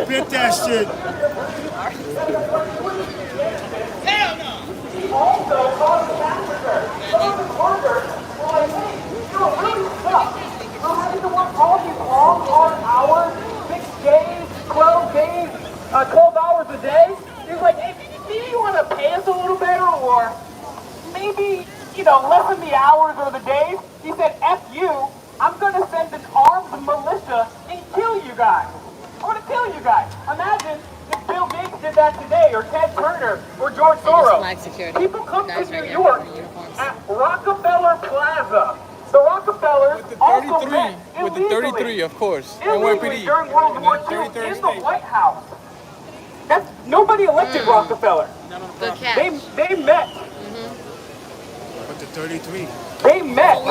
Spit that shit. Hell no. Also caused a massacre. Some of the workers were like, hey, you're really stuck. We're having to work all these long, hard hours, 6 days, 12 days, 12 hours a day. He was like, hey, maybe you want to pay us a little better, or maybe, lessen the hours or the days. He said, F you, I'm going to send an armed militia and kill you guys. I'm going to kill you guys. Imagine if Bill Gates did that today, or Ted Turner, or George Soros. People come to New York at Rockefeller Plaza. The Rockefellers also met with the 33, of course, illegally during World War II in the White House. Nobody elected Rockefeller. Good catch. They met. But the 33. They met,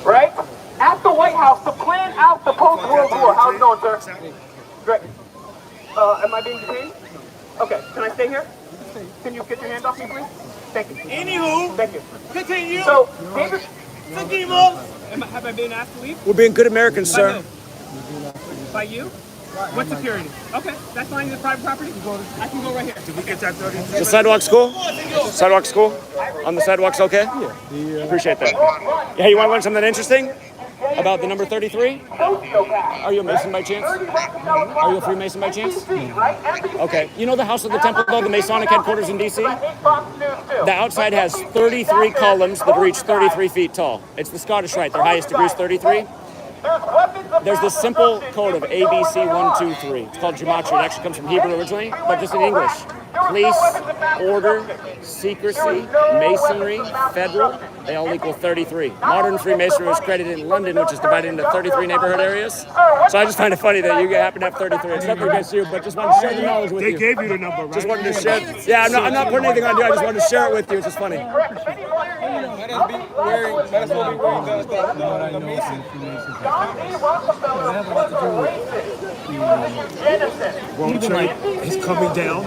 right, at the White House to plan out the post-World War. How's it going, sir? Great. Am I being detained? Okay, can I stay here? Can you get your hand off me, please? Thank you. Anywho, Thank you. continue. So, David... Have I been asked to leave? We're being good Americans, sir. By you? What security? Okay, that's fine. It's private property. I can go right here. Did we get that 33? The sidewalk's cool? Sidewalk's cool? On the sidewalk's okay? Yeah. Appreciate that. Yeah, you want to learn something interesting about the number 33? Are you a Mason by chance? Are you a Freemason by chance? Okay. You know the House of the Temple, though, the Masonic headquarters in D.C.? The outside has 33 columns that reach 33 feet tall. It's the Scottish Rite. Their highest degree is 33. There's this simple code of ABC 1, 2, 3. It's called Gematria. It actually comes from Hebrew originally, but just in English. Police, order, secrecy, masonry, federal, they all equal 33. Modern Freemasonry was created in London, which is divided into 33 neighborhood areas. So I just find it funny that you happen to have 33. It's nothing against you, but just wanted to share the knowledge with you. They gave you the number, right? Just wanted to share. Yeah, I'm not putting anything on you. I just wanted to share it with you. It's just funny. Might as well be wearing the Mason. World Trade is coming down.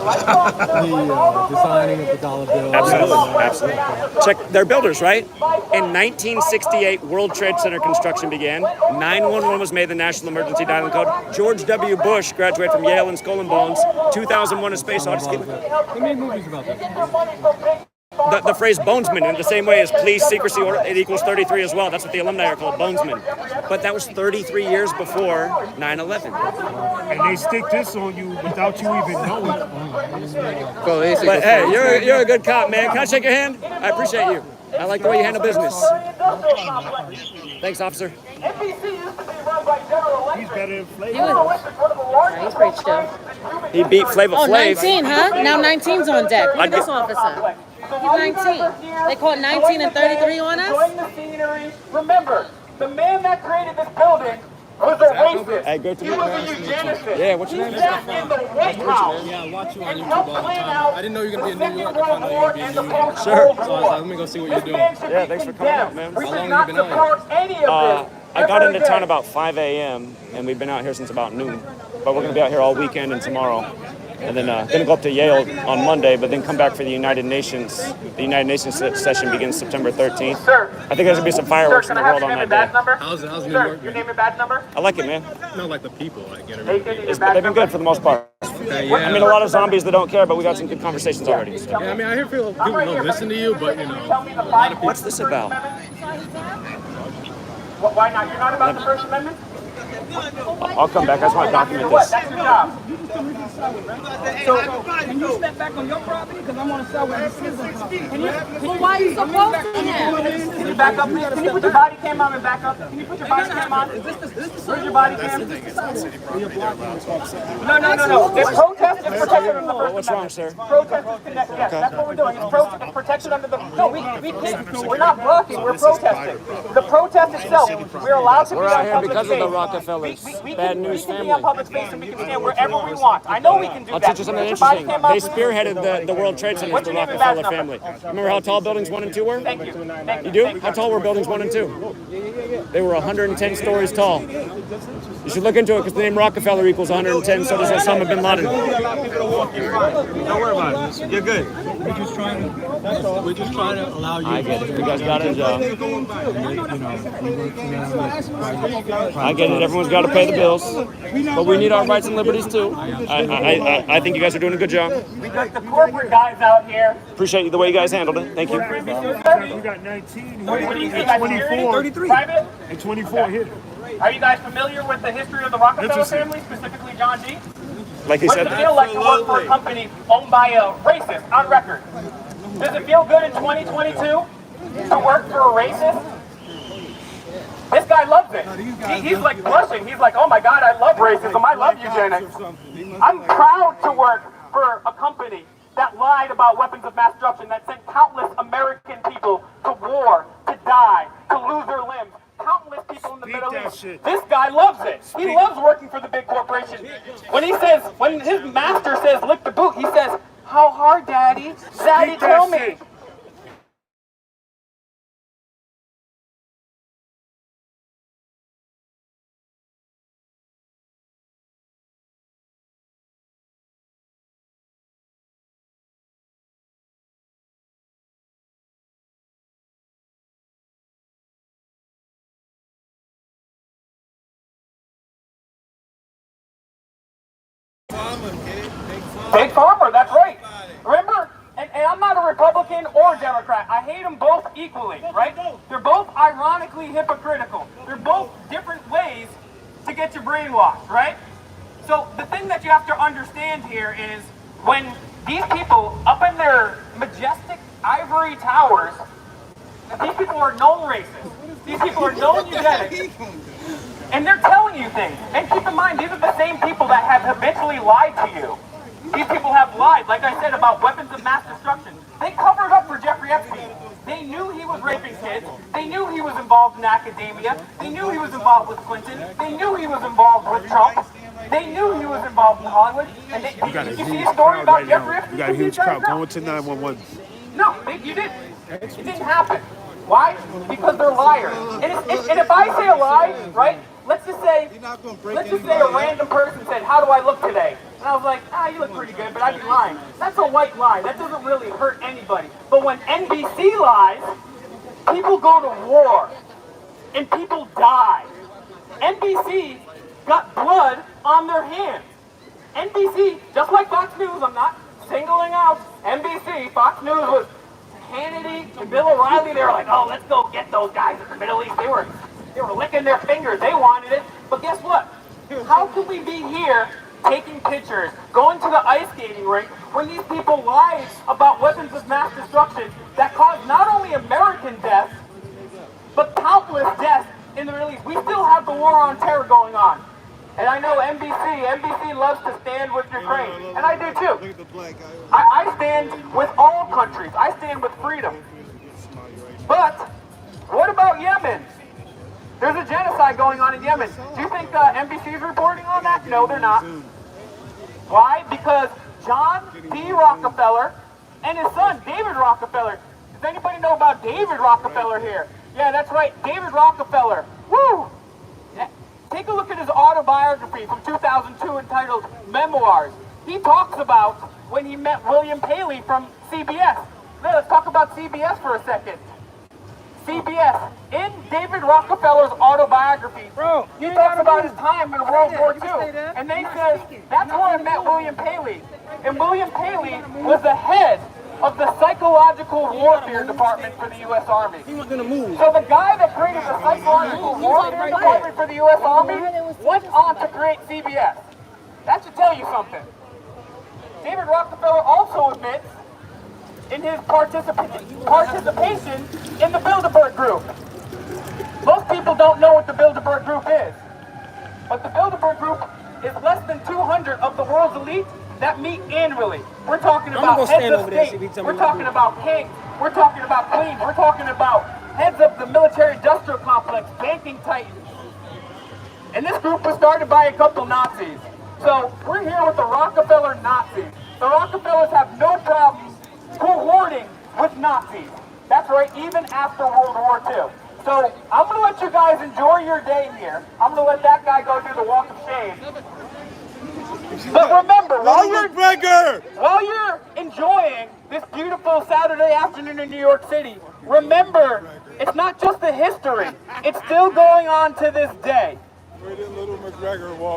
The designing of the dollar bill. Absolutely. Check, they're builders, right? In 1968, World Trade Center construction began. 911 was made the National Emergency Dialing Code. George W. Bush graduated from Yale and Skull and Bones. 2001: A Space Odyssey. They made movies about that. The phrase bonesman, in the same way as police, secrecy, order, it equals 33 as well. That's what the alumni are called, bonesmen. But that was 33 years before 9/11. And they stick this on you without you even knowing. But hey, you're a good cop, man. Can I shake your hand? I appreciate you. I like the way you handle business. Thanks, officer. He's better than Flavor. He's pretty chill. He beat Flavor Flav. 19, huh? Now 19's on deck. Look at this officer. He's 19. They caught 19 and 33 on us? Remember, the man that created this building was a racist. Hey, go to He was a eugenicist. Yeah, what's your name? He sat in the White House. Yeah, I watch you on YouTube all the time. I didn't know you were going to be in New York. I found out you were going to be in New York. Sure. So I was like, let me go see what you're doing. Yeah, thanks for coming out, man. We How should long not have you been support any of this. I got into town about 5 a.m. and we've been out here since about noon. But we're going to be out here all weekend and tomorrow. And then going to go up to Yale on Monday, but then come back for the United Nations. The United Nations session begins September 13th. Sir, I think there's going to be some fireworks in the world on that day. How's New Sir, York? your name and badge number? I like it, man. Not like the people. Like, get They've They've been good for the most part. Okay, yeah. I mean, a lot of zombies that don't care, but we got some good conversations already. Yeah, I mean, I hear people don't listen to you, but, you know, a lot of people. What's this about? Why not? You're not about the First Amendment? I'll come back. I just want to document What? this. That's your job. So, can you step back on your property? Because I want to sell where this is. Well, why are you so close to him? Can you back up, please? Can you put your body cam on and back up? Can you put your body cam on? Where's your body cam? No. It's protest is protected under the First What's wrong, sir? Protest is connected. Yes, that's what we're doing. It's protected under the... No, we can't. We're not blocking. We're protesting. The protest itself, we're allowed to be We're on out here public because of the space. Rockefellers. We Bad can news be on family. public space and we can stand wherever we want. I know we can do I'll that. teach you something Put your body interesting. cam on, They please. spearheaded the World Trade Center, the Rockefeller family. Remember how tall buildings 1 and 2 were? Thank you. You do? How tall were buildings 1 and 2? They were 110 stories tall. You should look into it because the name Rockefeller equals 110, so does Osama bin Laden. Don't worry about it. You're good. We're just trying to allow you. I get it. You guys got it, Joe. I get it. Everyone's got to pay the bills, but we need our rights and liberties too. I think you guys are doing a good job. We got the corporate guys out here. Appreciate the way you guys handled it. Thank you. We got 19 What do you here think? and 24. 33. Private? And 24 here. Are you guys familiar with the history of the Rockefeller Interesting. family, specifically John G? Like he What said. does it feel like to work for a company owned by a racist on record? Does it feel good in 2022 to work for a racist? This guy loves it. He's like blushing. He's like, oh my God, I love racism. I love eugenics. I'm proud to work for a company that lied about weapons of mass destruction, that sent countless American people to war, to die, to lose their limbs. Countless people in the Middle East. This guy loves it. He loves working for the big corporation. When his master says, lick the boot, he says, how hard, Daddy? Daddy, tell me. Big Farmer, that's right. Remember, and I'm not a Republican or Democrat. I hate them both equally, right? They're both ironically hypocritical. They're both different ways to get you brainwashed, right? So the thing that you have to understand here is when these people up in their majestic ivory towers, these people are known racists. These people are known eugenics. And they're telling you things. And keep in mind, these are the same people that have habitually lied to you. These people have lied, like I said, about weapons of mass destruction. They covered up for Jeffrey Epstein. They knew he was raping kids. They knew he was involved in academia. They knew he was involved with Clinton. They knew he was involved with Trump. They knew he was involved in Hollywood. And did you see a story about Jeffrey Epstein? You got a huge crowd going to 911. No, you didn't. It didn't happen. Why? Because they're liars. And if I say a lie, right? Let's just say a random person said, how do I look today? And I was like, you look pretty good, but I'd be lying. That's a white lie. That doesn't really hurt anybody. But when NBC lies, people go to war. And people die. NBC got blood on their hands. NBC, just like Fox News, I'm not singling out NBC, Fox News was Hannity and Bill O'Reilly. They were like, oh, let's go get those guys in the Middle East. They were licking their fingers. They wanted it. But guess what? How could we be here taking pictures, going to the ice skating rink, when these people lied about weapons of mass destruction that caused not only American deaths, but countless deaths in the Middle East? We still have the war on terror going on. And I know NBC loves to stand with Ukraine. And I do too. I stand with all countries. I stand with freedom. But what about Yemen? There's a genocide going on in Yemen. Do you think NBC is reporting on that? No, they're not. Why? Because John D. Rockefeller and his son, David Rockefeller. Does anybody know about David Rockefeller here? Yeah, that's right, David Rockefeller. Woo! Take a look at his autobiography from 2002 entitled Memoirs. He talks about when he met William Paley from CBS. Now, let's talk about CBS for a second. CBS, in David Rockefeller's autobiography, he talks about his time in World War II. And they said, that's where I met William Paley. And William Paley was the head of the Psychological Warfare Department for the U.S. Army. He was going to move. So the guy that created the Psychological Warfare Department for the U.S. Army went on to create CBS. That should tell you something. David Rockefeller also admits in his participation in the Bilderberg Group. Most people don't know what the Bilderberg Group is. But the Bilderberg Group is less than 200 of the world's elite that meet annually. We're talking about heads of state. We're talking about kings. We're talking about queens. We're talking about heads of the military-industrial complex, banking titans. And this group was started by a couple Nazis. So we're here with the Rockefeller Nazis. The Rockefellers have no problem cohorting with Nazis. That's right, even after World War II. So I'm going to let you guys enjoy your day here. I'm going to let that guy go do the walk of shame. But remember, while you're enjoying this beautiful Saturday afternoon in New York City, remember, it's not just the history. It's still going on to this day. Where did little McGregor walk?